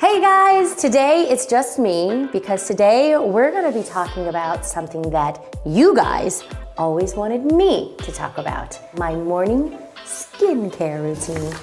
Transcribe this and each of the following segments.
Hey guys, today it's just me because today we're gonna be talking about something that you guys always wanted me to talk about, my morning skincare routine.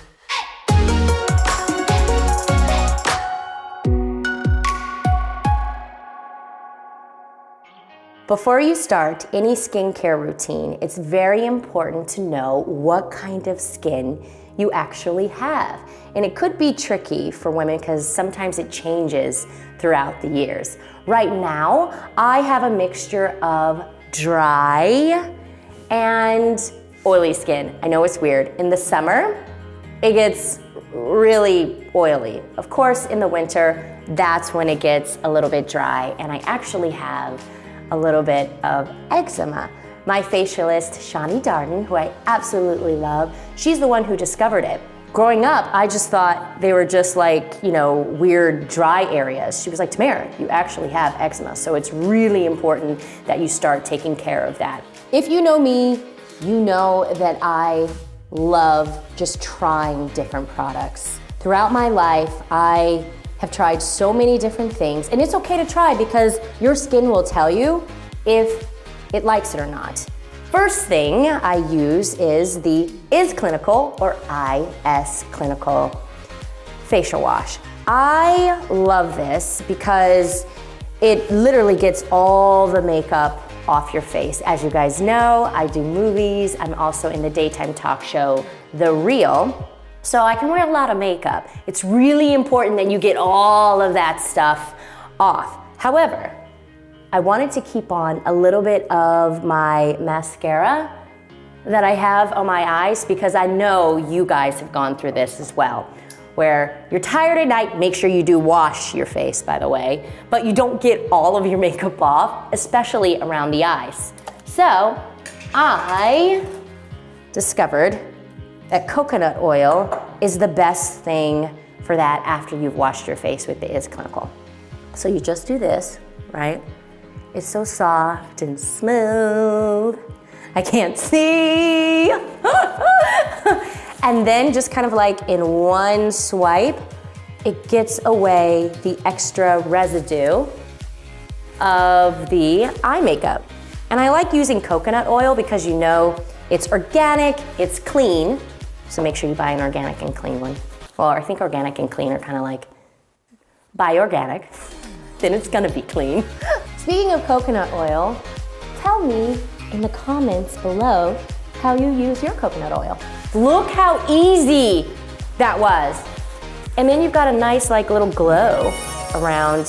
Before you start any skincare routine, it's very important to know what kind of skin you actually have. And it could be tricky for women because sometimes it changes throughout the years. Right now, I have a mixture of dry and oily skin. I know it's weird. In the summer, it gets really oily. Of course, in the winter, that's when it gets a little bit dry, and I actually have a little bit of eczema. My facialist, Shani Darden, who I absolutely love, she's the one who discovered it. Growing up, I just thought they were just like, weird dry areas. She was like, Tamera, you actually have eczema, so it's really important that you start taking care of that. If you know me, you know that I love just trying different products. Throughout my life, I have tried so many different things, and it's okay to try because your skin will tell you if it likes it or not. First thing I use is the Is Clinical or IS Clinical facial wash. I love this because it literally gets all the makeup off your face. As you guys know, I do movies. I'm also in the daytime talk show, The Real. So I can wear a lot of makeup. It's really important that you get all of that stuff off. However, I wanted to keep on a little bit of my mascara that I have on my eyes because I know you guys have gone through this as well, where you're tired at night, make sure you do wash your face, by the way, but you don't get all of your makeup off, especially around the eyes. So I discovered that coconut oil is the best thing for that after you've washed your face with the Is Clinical. So you just do this, right? It's so soft and smooth. I can't see. And then just kind of like in one swipe, it gets away the extra residue of the eye makeup. And I like using coconut oil because you know it's organic, it's clean. So make sure you buy an organic and clean one. Well, I think organic and clean are kind of like, buy organic, then it's gonna be clean. Speaking of coconut oil, tell me in the comments below how you use your coconut oil. Look how easy that was. And then you've got a nice like little glow around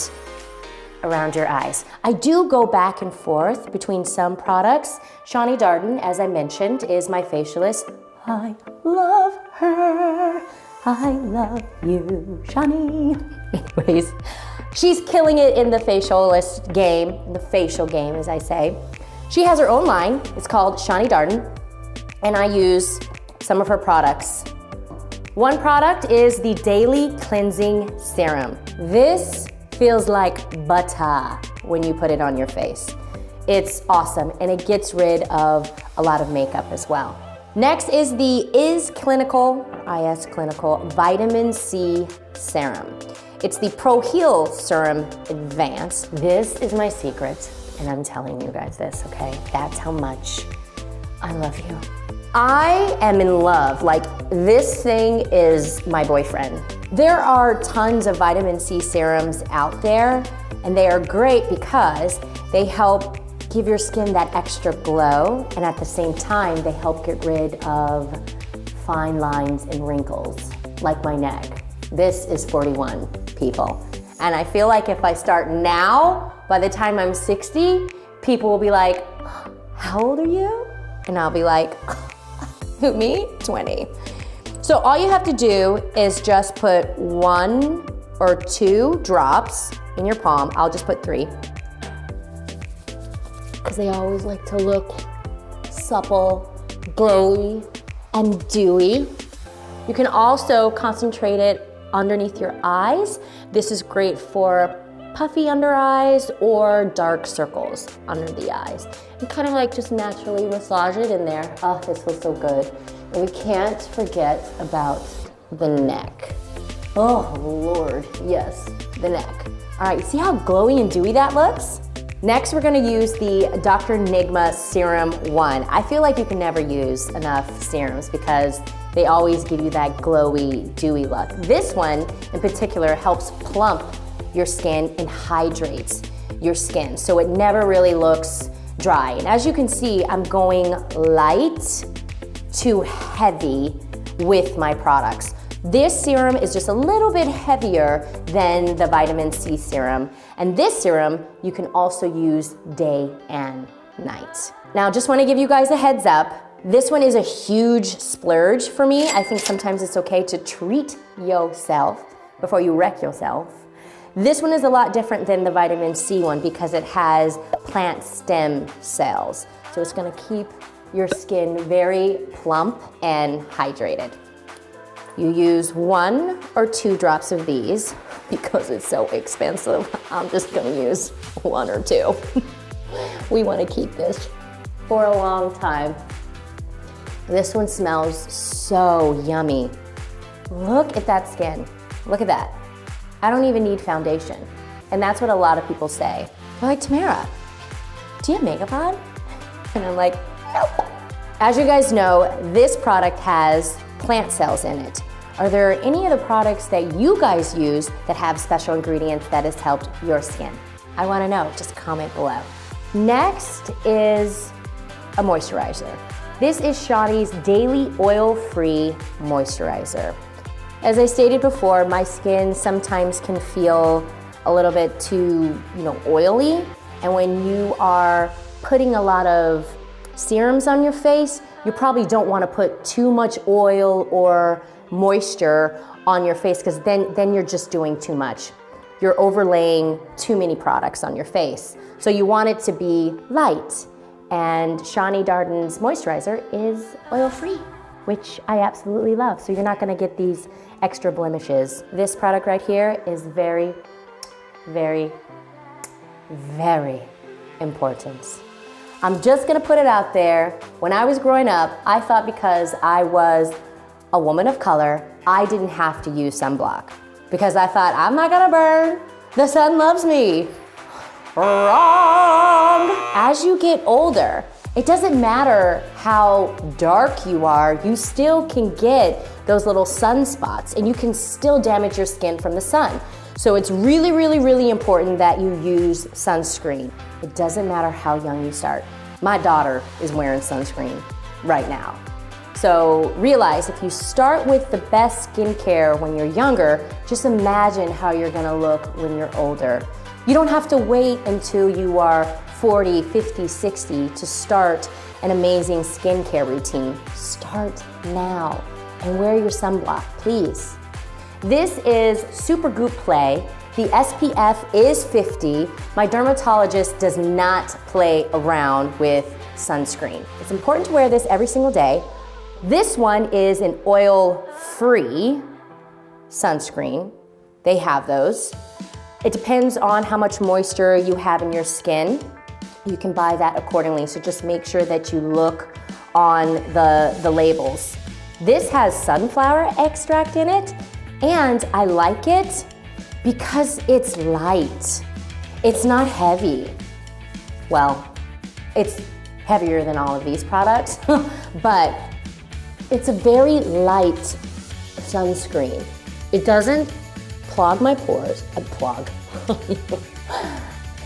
your eyes. I do go back and forth between some products. Shani Darden, as I mentioned, is my facialist. I love her. I love you, Shani. Anyways, she's killing it in the facialist game, the facial game, as I say. She has her own line. It's called Shani Darden, and I use some of her products. One product is the Daily Cleansing Serum. This feels like butter when you put it on your face. It's awesome, and it gets rid of a lot of makeup as well. Next is the Is Clinical, IS Clinical Vitamin C Serum. It's the Pro Heal Serum Advanced. This is my secret, and I'm telling you guys this, okay? That's how much I love you. I am in love. Like, this thing is my boyfriend. There are tons of vitamin C serums out there, and they are great because they help give your skin that extra glow, and at the same time, they help get rid of fine lines and wrinkles, like my neck. This is 41, people. And I feel like if I start now, by the time I'm 60, people will be like, how old are you? And I'll be like, who, me? 20. So all you have to do is just put 1 or 2 drops in your palm. I'll just put 3. Because they always like to look supple, glowy, and dewy. You can also concentrate it underneath your eyes. This is great for puffy under eyes or dark circles under the eyes. And kind of like just naturally massage it in there. Oh, this feels so good. And we can't forget about the neck. Oh, Lord, yes, the neck. All right, see how glowy and dewy that looks? Next, we're gonna use the Dr. Nigma Serum 1. I feel like you can never use enough serums because they always give you that glowy, dewy look. This one in particular helps plump your skin and hydrates your skin, so it never really looks dry. And as you can see, I'm going light to heavy with my products. This serum is just a little bit heavier than the vitamin C serum. And this serum, you can also use day and night. Now, just wanna give you guys a heads up. This one is a huge splurge for me. I think sometimes it's okay to treat yourself before you wreck yourself. This one is a lot different than the vitamin C one because it has plant stem cells. So it's gonna keep your skin very plump and hydrated. You use 1 or 2 drops of these because it's so expensive. I'm just gonna use 1 or 2. We wanna keep this for a long time. This one smells so yummy. Look at that skin, look at that. I don't even need foundation. And that's what a lot of people say. They're like, Tamera, do you have makeup on? And I'm like, nope. As you guys know, this product has plant cells in it. Are there any of the products that you guys use that have special ingredients that has helped your skin? I wanna know, just comment below. Next is a moisturizer. This is Shani's Daily Oil-Free Moisturizer. As I stated before, my skin sometimes can feel a little bit too, oily. And when you are putting a lot of serums on your face, you probably don't want to put too much oil or moisture on your face because then you're just doing too much. You're overlaying too many products on your face. So you want it to be light. And Shani Darden's moisturizer is oil-free, which I absolutely love. So you're not gonna get these extra blemishes. This product right here is very, very, very important. I'm just gonna put it out there. When I was growing up, I thought because I was a woman of color, I didn't have to use sunblock because I thought, I'm not gonna burn. The sun loves me. Wrong. As you get older, it doesn't matter how dark you are, you still can get those little sunspots and you can still damage your skin from the sun. So it's really, really, really important that you use sunscreen. It doesn't matter how young you start. My daughter is wearing sunscreen right now. So realize if you start with the best skincare when you're younger, just imagine how you're gonna look when you're older. You don't have to wait until you are 40, 50, 60 to start an amazing skincare routine. Start now and wear your sunblock, please. This is Supergoop Play. The SPF is 50. My dermatologist does not play around with sunscreen. It's important to wear this every single day. This one is an oil-free sunscreen. They have those. It depends on how much moisture you have in your skin. You can buy that accordingly, so just make sure that you look on the labels. This has sunflower extract in it, and I like it because it's light. It's not heavy. Well, it's heavier than all of these products, but it's a very light sunscreen. It doesn't clog my pores.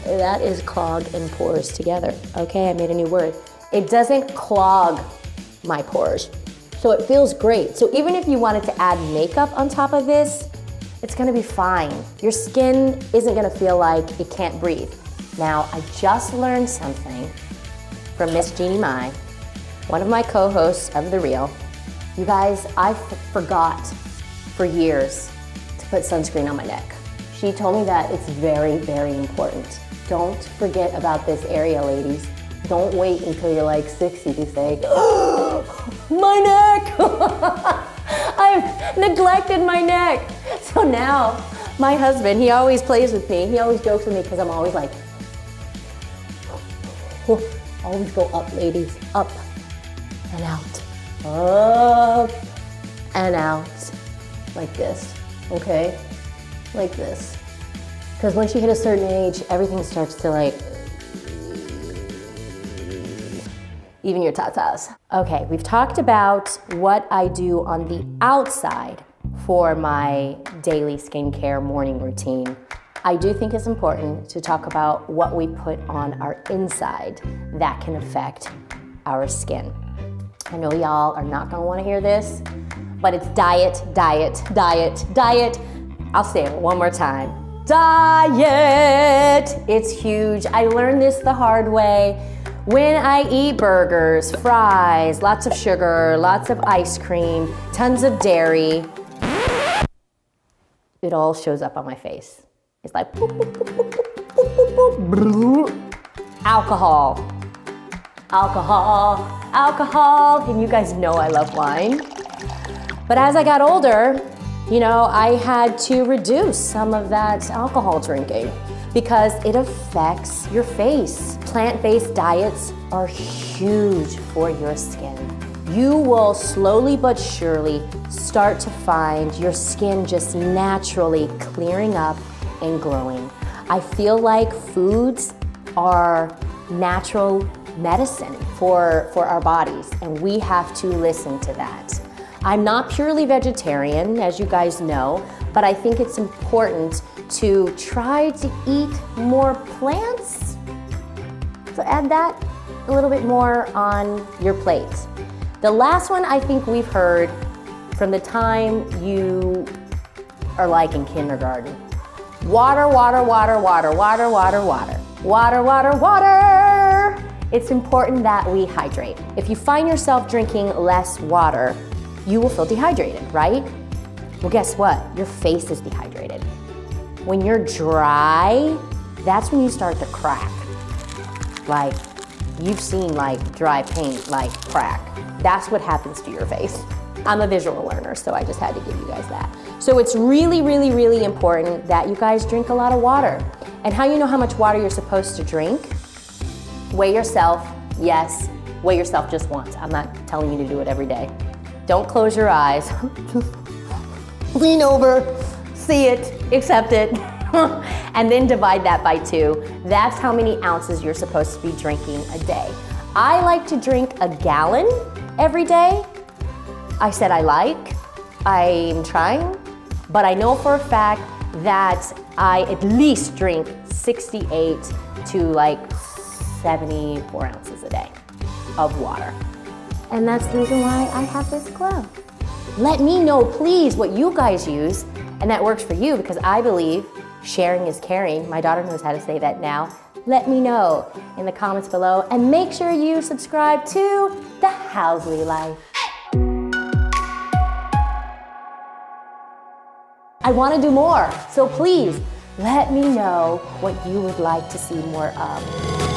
That is clog and pores together. Okay, I made a new word. It doesn't clog my pores. So it feels great. So even if you wanted to add makeup on top of this, it's gonna be fine. Your skin isn't gonna feel like it can't breathe. Now, I just learned something from Miss Jeannie Mai, one of my co-hosts of The Real. You guys, I forgot for years to put sunscreen on my neck. She told me that it's very, very important. Don't forget about this area, ladies. Don't wait until you're like 60 to say, oh, my neck! I've neglected my neck. So now, my husband, he always plays with me. He always jokes with me because I'm always like, always go up, ladies, up and out. Up and out, like this. okay? Like this. Because once you hit a certain age, everything starts to like, even your tatas. Okay, we've talked about what I do on the outside for my daily skincare morning routine. I do think it's important to talk about what we put on our inside that can affect our skin. I know y'all are not gonna wanna hear this, but it's diet, diet, diet, diet. I'll say it one more time. Diet! It's huge. I learned this the hard way. When I eat burgers, fries, lots of sugar, lots of ice cream, tons of dairy, it all shows up on my face. It's like boop, boop, boop, boop, boop, boop, boop, boop. Alcohol, alcohol, alcohol, and you guys know I love wine. But as I got older, you know, I had to reduce some of that alcohol drinking because it affects your face. Plant-based diets are huge for your skin. You will slowly but surely start to find your skin just naturally clearing up and glowing. I feel like foods are natural medicine for our bodies, and we have to listen to that. I'm not purely vegetarian, as you guys know, but I think it's important to try to eat more plants. So add that a little bit more on your plate. The last one I think we've heard from the time you are like in kindergarten. Water, water, water, water, water, water, water. Water, water, water. It's important that we hydrate. If you find yourself drinking less water, you will feel dehydrated, right? Well, guess what? Your face is dehydrated. When you're dry, that's when you start to crack. Like, you've seen like dry paint like crack. That's what happens to your face. I'm a visual learner, so I just had to give you guys that. So it's really, really, really important that you guys drink a lot of water. And how you know how much water you're supposed to drink? Weigh yourself, yes, weigh yourself just once. I'm not telling you to do it every day. Don't close your eyes. Lean over, see it, accept it, and then divide that by 2. That's how many ounces you're supposed to be drinking a day. I like to drink a gallon every day. I said I'm trying, but I know for a fact that I at least drink 68 to like 74 ounces a day of water. And that's the reason why I have this glow. Let me know, please, what you guys use and that works for you, because I believe sharing is caring. My daughter knows how to say that now. Let me know in the comments below, and make sure you subscribe to The Housley Life. I want to do more, so please let me know what you would like to see more of.